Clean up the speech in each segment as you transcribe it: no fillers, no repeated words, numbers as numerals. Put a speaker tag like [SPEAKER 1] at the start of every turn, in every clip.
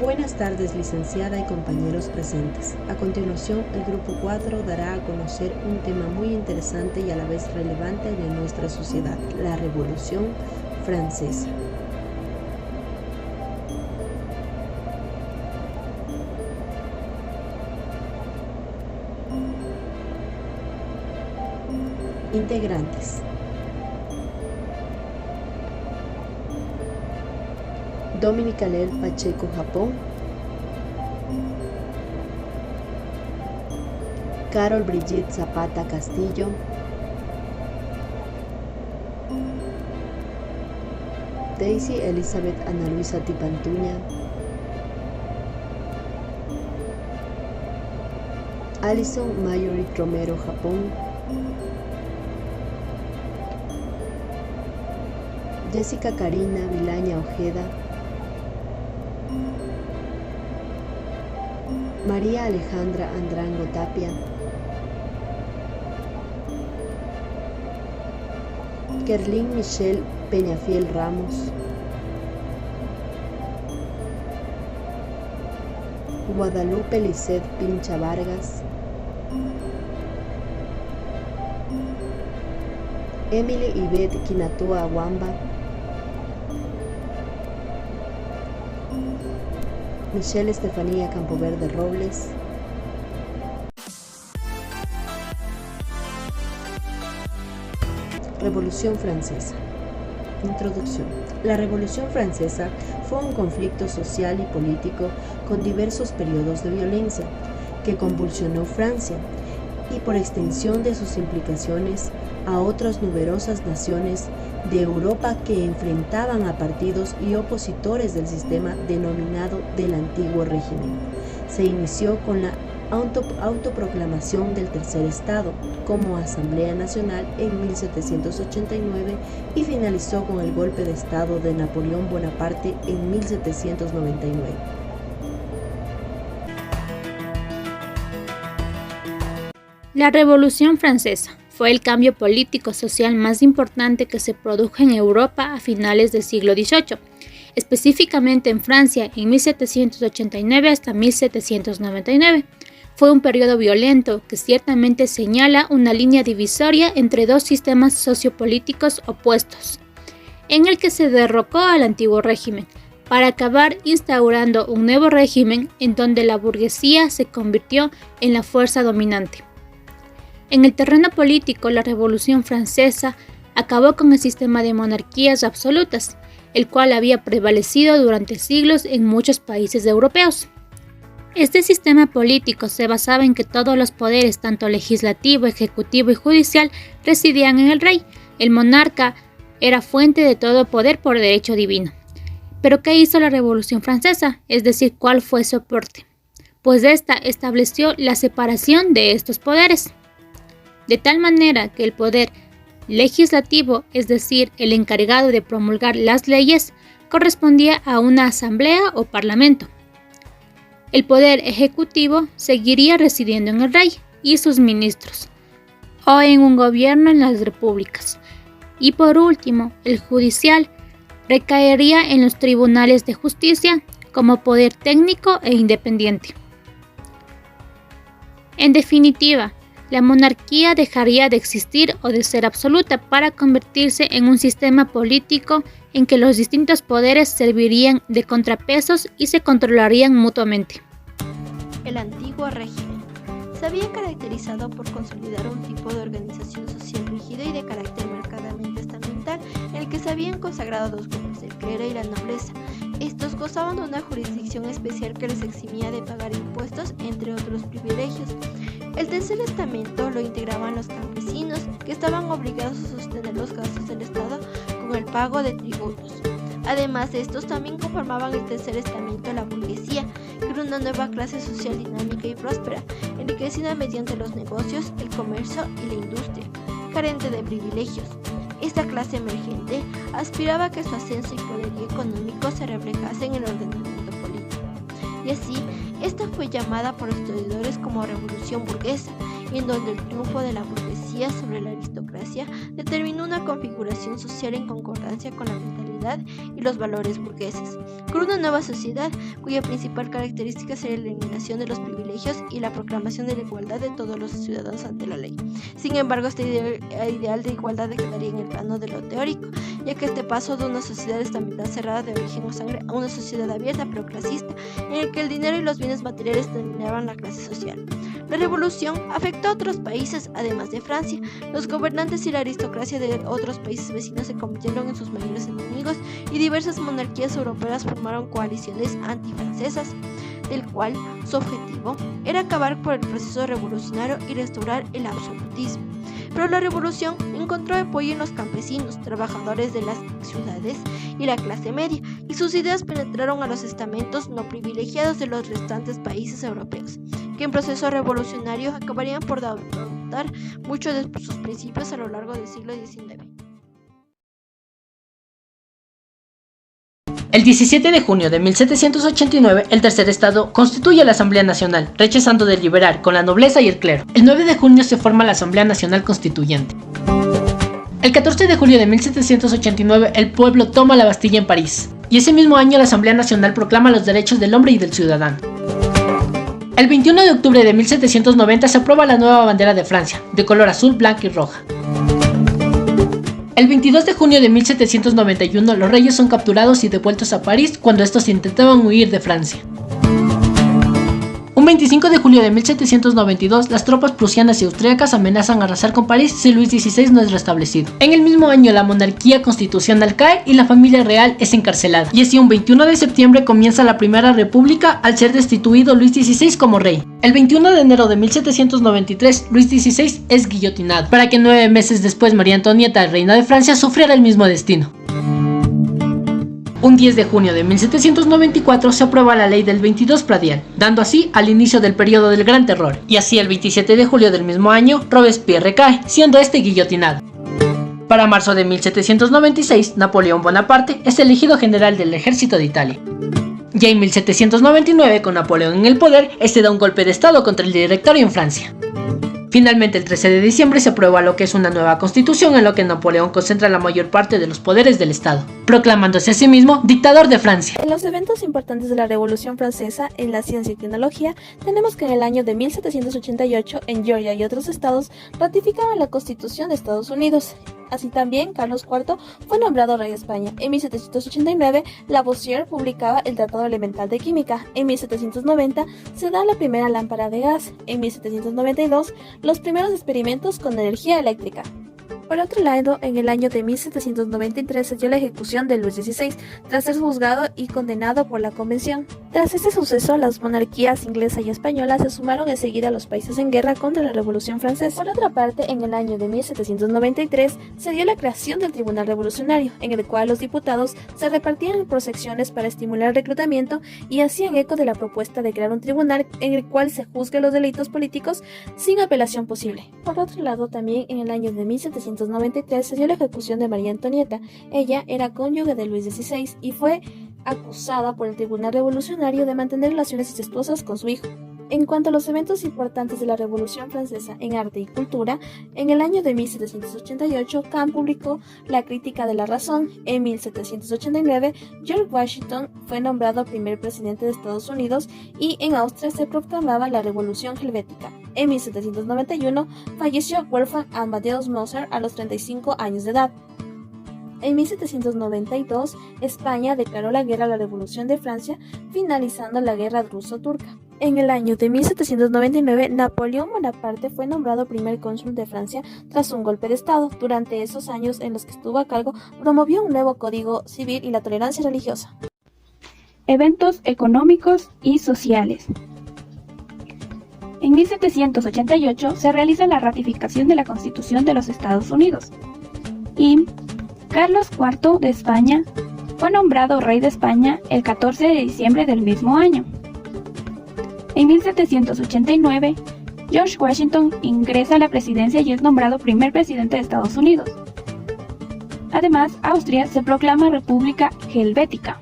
[SPEAKER 1] Buenas tardes, licenciada y compañeros presentes. A continuación, el Grupo 4 dará a conocer un tema muy interesante y a la vez relevante de nuestra sociedad, la Revolución Francesa. Integrantes: Dominique Alel Pacheco, Japón. Carol Brigitte Zapata Castillo. Daisy Elizabeth Ana Luisa Tipantuña. Alison Mayori Romero, Japón. Jessica Karina Vilaña Ojeda. María Alejandra Andrango Tapia. Kerlin Michelle Peñafiel Ramos. Guadalupe Lisset Pincha Vargas. Emily Ivette Quinatua Aguamba. Michelle Estefanía Campoverde Robles. Revolución Francesa. Introducción. La Revolución Francesa fue un conflicto social y político con diversos periodos de violencia que convulsionó Francia y por extensión de sus implicaciones a otras numerosas naciones de Europa que enfrentaban a partidos y opositores del sistema denominado del antiguo régimen. Se inició con la autoproclamación del Tercer Estado como Asamblea Nacional en 1789 y finalizó con el golpe de Estado de Napoleón Bonaparte en 1799.
[SPEAKER 2] La Revolución Francesa fue el cambio político-social más importante que se produjo en Europa a finales del siglo XVIII, específicamente en Francia en 1789 hasta 1799. Fue un periodo violento que ciertamente señala una línea divisoria entre dos sistemas sociopolíticos opuestos, en el que se derrocó al antiguo régimen, para acabar instaurando un nuevo régimen en donde la burguesía se convirtió en la fuerza dominante. En el terreno político, la Revolución Francesa acabó con el sistema de monarquías absolutas, el cual había prevalecido durante siglos en muchos países europeos. Este sistema político se basaba en que todos los poderes, tanto legislativo, ejecutivo y judicial, residían en el rey. El monarca era fuente de todo poder por derecho divino. ¿Pero qué hizo la Revolución Francesa? Es decir, ¿cuál fue su aporte? Pues esta estableció la separación de estos poderes, de tal manera que el poder legislativo, es decir, el encargado de promulgar las leyes, correspondía a una asamblea o parlamento. El poder ejecutivo seguiría residiendo en el rey y sus ministros, o en un gobierno en las repúblicas. Y por último, el judicial recaería en los tribunales de justicia como poder técnico e independiente. En definitiva, la monarquía dejaría de existir o de ser absoluta para convertirse en un sistema político en que los distintos poderes servirían de contrapesos y se controlarían mutuamente.
[SPEAKER 3] El antiguo régimen se había caracterizado por consolidar un tipo de organización social rígido y de carácter marcadamente estamental, en el que se habían consagrado dos grupos, el clero y la nobleza. Estos gozaban de una jurisdicción especial que les eximía de pagar impuestos, entre otros privilegios. El tercer estamento lo integraban los campesinos, que estaban obligados a sostener los gastos del Estado con el pago de tributos. Además de estos, también conformaban el tercer estamento la burguesía, que era una nueva clase social dinámica y próspera, enriquecida mediante los negocios, el comercio y la industria, carente de privilegios. Esta clase emergente aspiraba a que su ascenso y poderío económico se reflejase en el ordenamiento político. Y así, esta fue llamada por historiadores como Revolución Burguesa, en donde el triunfo de la burguesía sobre la aristocracia determinó una configuración social en concordancia con la mentalidad sociedad y los valores burgueses, con una nueva sociedad cuya principal característica sería la eliminación de los privilegios y la proclamación de la igualdad de todos los ciudadanos ante la ley. Sin embargo, este ideal de igualdad quedaría en el plano de lo teórico, ya que este paso de una sociedad estamental cerrada de origen o sangre a una sociedad abierta pero clasista, en el que el dinero y los bienes materiales determinaban la clase social. La revolución afectó a otros países, además de Francia. Los gobernantes y la aristocracia de otros países vecinos se convirtieron en sus mayores enemigos y diversas monarquías europeas formaron coaliciones antifrancesas, del cual su objetivo era acabar por el proceso revolucionario y restaurar el absolutismo. Pero la revolución encontró apoyo en los campesinos, trabajadores de las ciudades y la clase media, y sus ideas penetraron a los estamentos no privilegiados de los restantes países europeos, que en proceso revolucionario acabarían por adoptar muchos de sus principios a lo largo del siglo XIX.
[SPEAKER 4] El 17 de junio de 1789, el tercer estado constituye la Asamblea Nacional, rechazando deliberar con la nobleza y el clero. El 9 de junio se forma la Asamblea Nacional Constituyente. El 14 de julio de 1789, el pueblo toma la Bastilla en París, y ese mismo año la Asamblea Nacional proclama los derechos del hombre y del ciudadano. El 21 de octubre de 1790 se aprueba la nueva bandera de Francia, de color azul, blanca y roja. El 22 de junio de 1791 los reyes son capturados y devueltos a París cuando estos intentaban huir de Francia. Un 25 de julio de 1792 las tropas prusianas y austríacas amenazan arrasar con París si Luis XVI no es restablecido. En el mismo año la monarquía constitucional cae y la familia real es encarcelada. Y así un 21 de septiembre comienza la Primera República al ser destituido Luis XVI como rey. El 21 de enero de 1793 Luis XVI es guillotinado, para que 9 meses después María Antonieta, reina de Francia, sufriera el mismo destino. Un 10 de junio de 1794 se aprueba la ley del 22 pradial, dando así al inicio del periodo del Gran Terror, y así el 27 de julio del mismo año Robespierre cae, siendo este guillotinado. Para marzo de 1796, Napoleón Bonaparte es elegido general del ejército de Italia. Ya en 1799, con Napoleón en el poder, este da un golpe de estado contra el directorio en Francia. Finalmente, el 13 de diciembre se aprueba lo que es una nueva constitución en lo que Napoleón concentra la mayor parte de los poderes del Estado, proclamándose a sí mismo dictador de Francia.
[SPEAKER 5] En los eventos importantes de la Revolución Francesa en la ciencia y tecnología, tenemos que en el año de 1788, en Georgia y otros estados, ratificaban la Constitución de Estados Unidos. Así también, Carlos IV fue nombrado rey de España. En 1789, Lavoisier publicaba el Tratado Elemental de Química. En 1790, se da la primera lámpara de gas. En 1792, los primeros experimentos con energía eléctrica. Por otro lado, en el año de 1793 se dio la ejecución de Luis XVI, tras ser juzgado y condenado por la Convención. Tras este suceso, las monarquías inglesa y española se sumaron enseguida a los países en guerra contra la Revolución Francesa. Por otra parte, en el año de 1793 se dio la creación del Tribunal Revolucionario, en el cual los diputados se repartían por secciones para estimular el reclutamiento y hacían eco de la propuesta de crear un tribunal en el cual se juzgue los delitos políticos sin apelación posible. Por otro lado, también en el año de 1793 se dio la ejecución de María Antonieta. Ella era cónyuge de Luis XVI y fue acusada por el Tribunal Revolucionario de mantener relaciones incestuosas con su hijo. En cuanto a los eventos importantes de la Revolución Francesa en arte y cultura, en el año de 1788 Kant publicó La Crítica de la Razón. En 1789 George Washington fue nombrado primer presidente de Estados Unidos y en Austria se proclamaba la Revolución Helvética. En 1791 falleció Wolfgang Amadeus Mozart a los 35 años de edad. En 1792, España declaró la guerra a la Revolución de Francia, finalizando la guerra ruso-turca. En el año de 1799, Napoleón Bonaparte fue nombrado primer cónsul de Francia tras un golpe de Estado. Durante esos años en los que estuvo a cargo, promovió un nuevo código civil y la tolerancia religiosa.
[SPEAKER 6] Eventos económicos y sociales. En 1788 se realiza la ratificación de la Constitución de los Estados Unidos y Carlos IV de España fue nombrado rey de España el 14 de diciembre del mismo año. En 1789, George Washington ingresa a la presidencia y es nombrado primer presidente de Estados Unidos. Además, Austria se proclama República Helvética.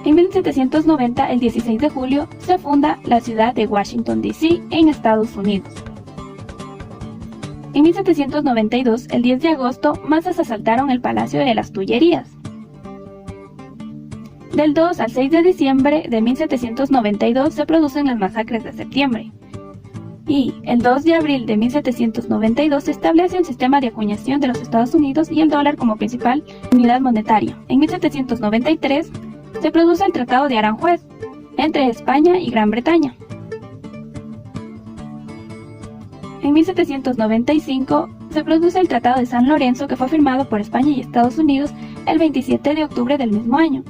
[SPEAKER 6] En 1790, el 16 de julio, se funda la ciudad de Washington, D.C. en Estados Unidos. En 1792, el 10 de agosto, masas asaltaron el Palacio de las Tullerías. Del 2 al 6 de diciembre de 1792 se producen las masacres de septiembre. Y el 2 de abril de 1792 se establece un sistema de acuñación de los Estados Unidos y el dólar como principal unidad monetaria. En 1793 se produce el Tratado de Aranjuez entre España y Gran Bretaña. En 1795 se produce el Tratado de San Lorenzo, que fue firmado por España y Estados Unidos el 27 de octubre del mismo año.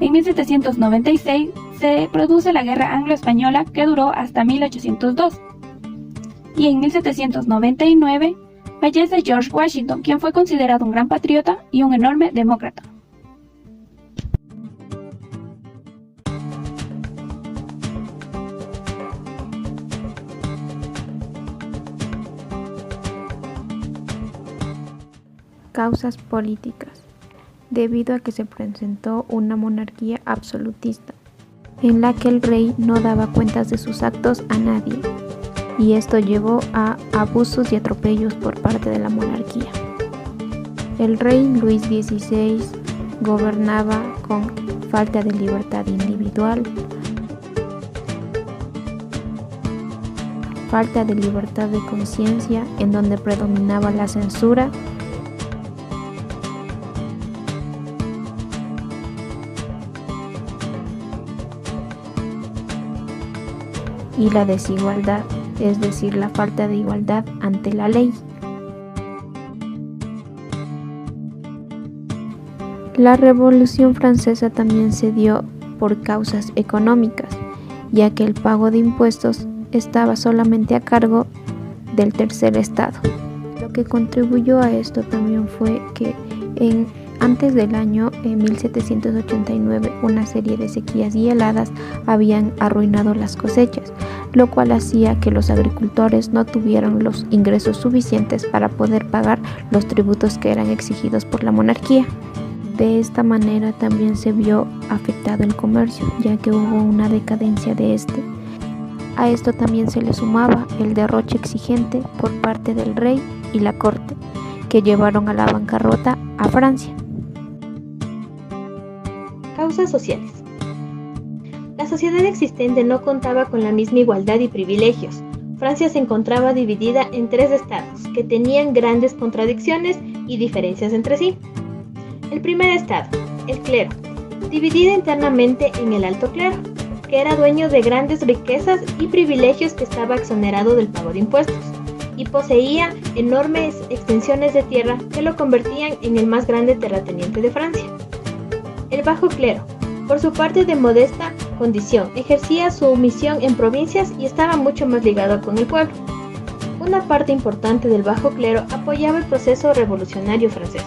[SPEAKER 6] En 1796 se produce la Guerra Anglo-Española, que duró hasta 1802. Y en 1799 fallece George Washington, quien fue considerado un gran patriota y un enorme demócrata.
[SPEAKER 7] Causas políticas. Debido a que se presentó una monarquía absolutista, en la que el rey no daba cuentas de sus actos a nadie, y esto llevó a abusos y atropellos por parte de la monarquía. El rey Luis XVI gobernaba con falta de libertad individual, falta de libertad de conciencia, en donde predominaba la censura, y la desigualdad, es decir, la falta de igualdad ante la ley. La Revolución Francesa también se dio por causas económicas, ya que el pago de impuestos estaba solamente a cargo del tercer estado. Lo que contribuyó a esto también fue que antes del año 1789 una serie de sequías y heladas habían arruinado las cosechas, lo cual hacía que los agricultores no tuvieran los ingresos suficientes para poder pagar los tributos que eran exigidos por la monarquía. De esta manera también se vio afectado el comercio, ya que hubo una decadencia de este. A esto también se le sumaba el derroche exigente por parte del rey y la corte, que llevaron a la bancarrota a Francia.
[SPEAKER 8] Causas sociales. La sociedad existente no contaba con la misma igualdad y privilegios. Francia se encontraba dividida en 3 estados, que tenían grandes contradicciones y diferencias entre sí. El primer estado, el clero, dividido internamente en el alto clero, que era dueño de grandes riquezas y privilegios, que estaba exonerado del pago de impuestos, y poseía enormes extensiones de tierra que lo convertían en el más grande terrateniente de Francia. El bajo clero, por su parte de modesta condición, ejercía su misión en provincias y estaba mucho más ligado con el pueblo. Una parte importante del bajo clero apoyaba el proceso revolucionario francés.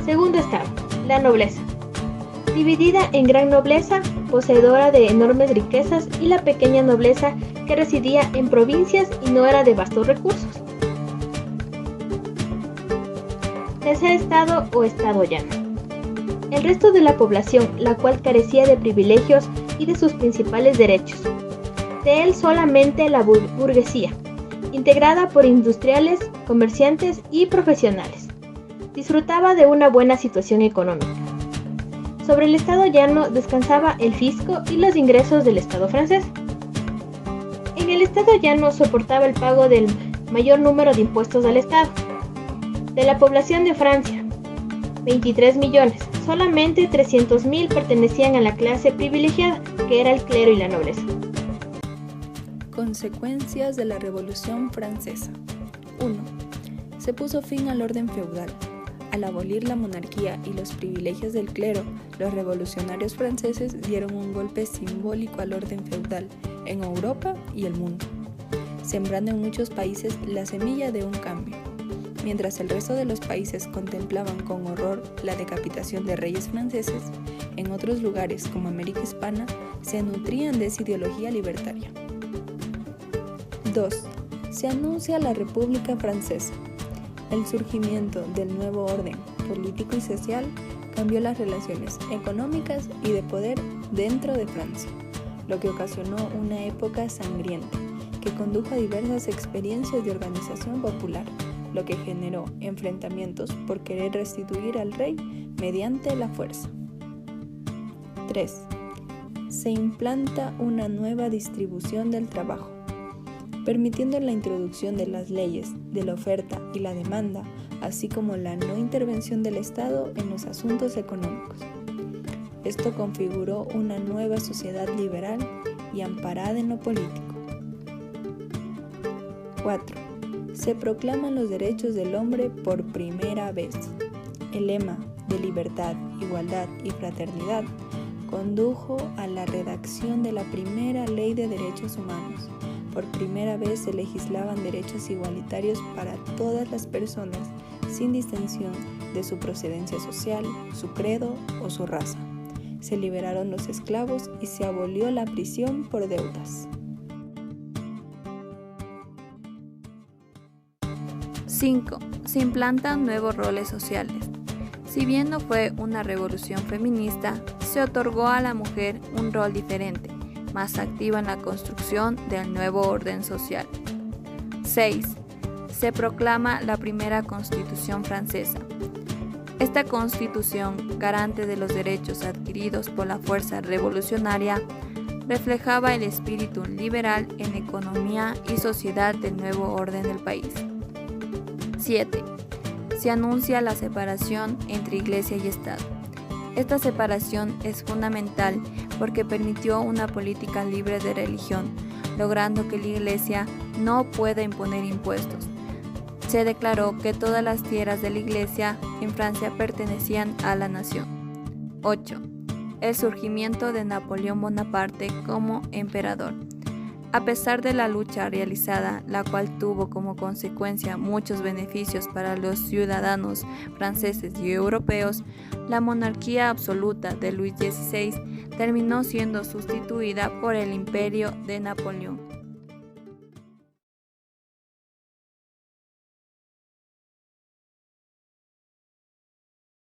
[SPEAKER 8] Segundo estado, la nobleza, dividida en gran nobleza, poseedora de enormes riquezas, y la pequeña nobleza, que residía en provincias y no era de vastos recursos. Tercer estado o estado llano. El resto de la población, la cual carecía de privilegios y de sus principales derechos. De él solamente la burguesía, integrada por industriales, comerciantes y profesionales, disfrutaba de una buena situación económica. Sobre el estado llano descansaba el fisco y los ingresos del estado francés. En el estado llano soportaba el pago del mayor número de impuestos al estado. De la población de Francia, 23 millones, solamente 300.000 pertenecían a la clase privilegiada, que era el clero y la nobleza.
[SPEAKER 9] Consecuencias de la Revolución Francesa. 1. Se puso fin al orden feudal. Al abolir la monarquía y los privilegios del clero, los revolucionarios franceses dieron un golpe simbólico al orden feudal en Europa y el mundo, sembrando en muchos países la semilla de un cambio. Mientras el resto de los países contemplaban con horror la decapitación de reyes franceses, en otros lugares como América Hispana se nutrían de esa ideología libertaria. 2. Se anuncia la República Francesa. El surgimiento del nuevo orden político y social cambió las relaciones económicas y de poder dentro de Francia, lo que ocasionó una época sangrienta que condujo a diversas experiencias de organización popular, lo que generó enfrentamientos por querer restituir al rey mediante la fuerza. 3. Se implanta una nueva distribución del trabajo, permitiendo la introducción de las leyes de la oferta y la demanda, así como la no intervención del Estado en los asuntos económicos. Esto configuró una nueva sociedad liberal y amparada en lo político. 4. Se proclaman los derechos del hombre por primera vez. El lema de libertad, igualdad y fraternidad condujo a la redacción de la primera Ley de Derechos Humanos. Por primera vez se legislaban derechos igualitarios para todas las personas, sin distinción de su procedencia social, su credo o su raza. Se liberaron los esclavos y se abolió la prisión por deudas.
[SPEAKER 10] 5. Se implantan nuevos roles sociales. Si bien no fue una revolución feminista, se otorgó a la mujer un rol diferente, más activa en la construcción del nuevo orden social. 6. Se proclama la primera Constitución francesa. Esta Constitución, garante de los derechos adquiridos por la fuerza revolucionaria, reflejaba el espíritu liberal en economía y sociedad del nuevo orden del país. 7. Se anuncia la separación entre Iglesia y Estado. Esta separación es fundamental porque permitió una política libre de religión, logrando que la Iglesia no pueda imponer impuestos. Se declaró que todas las tierras de la Iglesia en Francia pertenecían a la nación. 8. El surgimiento de Napoleón Bonaparte como emperador. A pesar de la lucha realizada, la cual tuvo como consecuencia muchos beneficios para los ciudadanos franceses y europeos, la monarquía absoluta de Luis XVI terminó siendo sustituida por el imperio de Napoleón.